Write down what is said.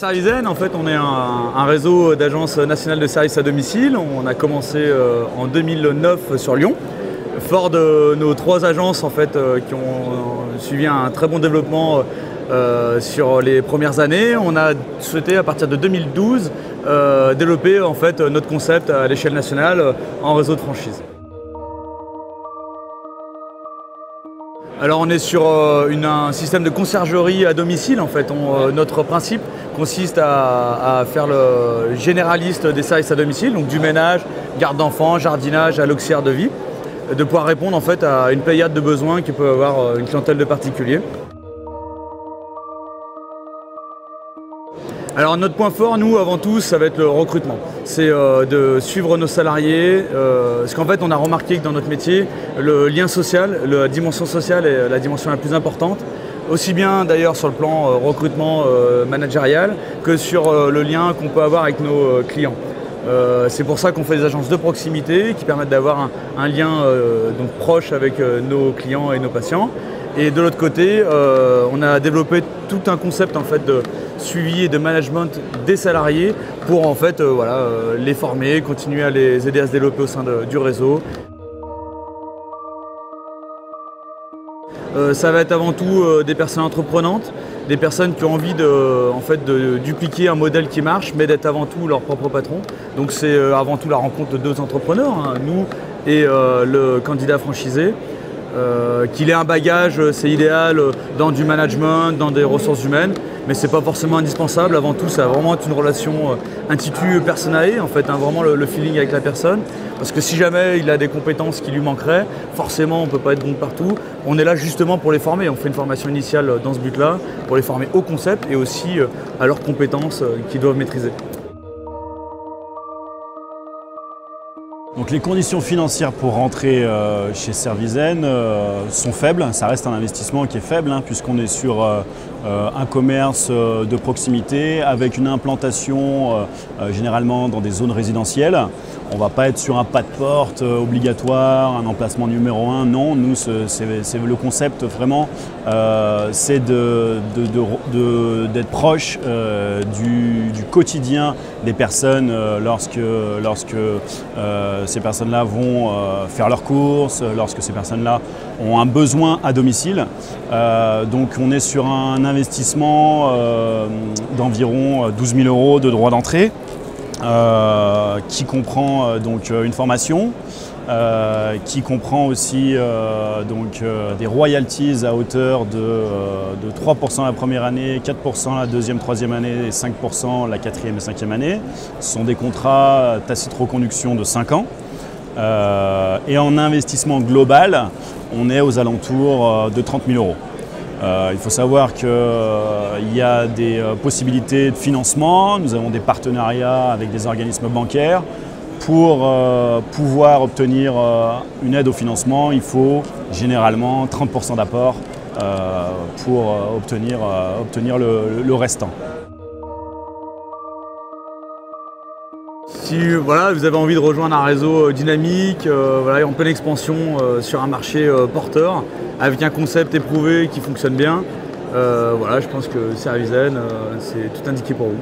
Servizen, en fait, on est un réseau d'agences nationales de services à domicile. On a commencé en 2009 sur Lyon. Fort de nos 3 agences en fait, qui ont suivi un très bon développement sur les premières années, on a souhaité à partir de 2012 développer en fait, notre concept à l'échelle nationale en réseau de franchise. Alors on est sur un système de conciergerie à domicile en fait. Notre principe consiste à faire le généraliste des services à domicile, donc du ménage, garde d'enfants, jardinage à l'auxiliaire de vie, de pouvoir répondre en fait à une pléiade de besoins qui peut avoir une clientèle de particuliers. Alors notre point fort, nous, avant tout, ça va être le recrutement. C'est de suivre nos salariés, parce qu'en fait, on a remarqué que dans notre métier, le lien social, la dimension sociale est la dimension la plus importante, aussi bien d'ailleurs sur le plan recrutement managérial que sur le lien qu'on peut avoir avec nos clients. C'est pour ça qu'on fait des agences de proximité qui permettent d'avoir un lien donc proche avec nos clients et nos patients. Et de l'autre côté, on a développé tout un concept en fait, de suivi et de management des salariés pour en fait, les former, continuer à les aider à se développer au sein du réseau. Ça va être avant tout des personnes entreprenantes, des personnes qui ont envie de dupliquer un modèle qui marche, mais d'être avant tout leur propre patron. Donc c'est avant tout la rencontre de 2 entrepreneurs, hein, nous et le candidat franchisé. Qu'il ait un bagage, c'est idéal dans du management, dans des ressources humaines, mais c'est pas forcément indispensable. Avant tout, ça va vraiment être une relation intuitu personae, en fait, hein, vraiment le feeling avec la personne. Parce que si jamais il a des compétences qui lui manqueraient, forcément on peut pas être bon partout. On est là justement pour les former. On fait une formation initiale dans ce but-là, pour les former au concept et aussi à leurs compétences qu'ils doivent maîtriser. Donc les conditions financières pour rentrer chez Servizen sont faibles, ça reste un investissement qui est faible hein, puisqu'on est sur un commerce de proximité avec une implantation généralement dans des zones résidentielles. On ne va pas être sur un pas de porte obligatoire, un emplacement numéro 1, non, nous c'est le concept vraiment, c'est d'être proche du quotidien des personnes lorsque ces personnes-là vont faire leurs courses, lorsque ces personnes-là ont un besoin à domicile. Donc on est sur un investissement d'environ 12 000 € de droits d'entrée qui comprend donc une formation, qui comprend aussi des royalties à hauteur de 3% la première année, 4% la deuxième, troisième année et 5% la quatrième et cinquième année. Ce sont des contrats tacite reconduction de 5 ans. Et en investissement global, on est aux alentours de 30 000 €. Il faut savoir qu'il y a des possibilités de financement, nous avons des partenariats avec des organismes bancaires. Pour pouvoir obtenir une aide au financement, il faut généralement 30% d'apport pour obtenir le restant. Si vous avez envie de rejoindre un réseau dynamique, en pleine expansion sur un marché porteur, avec un concept éprouvé qui fonctionne bien, je pense que Servizen, c'est tout indiqué pour vous.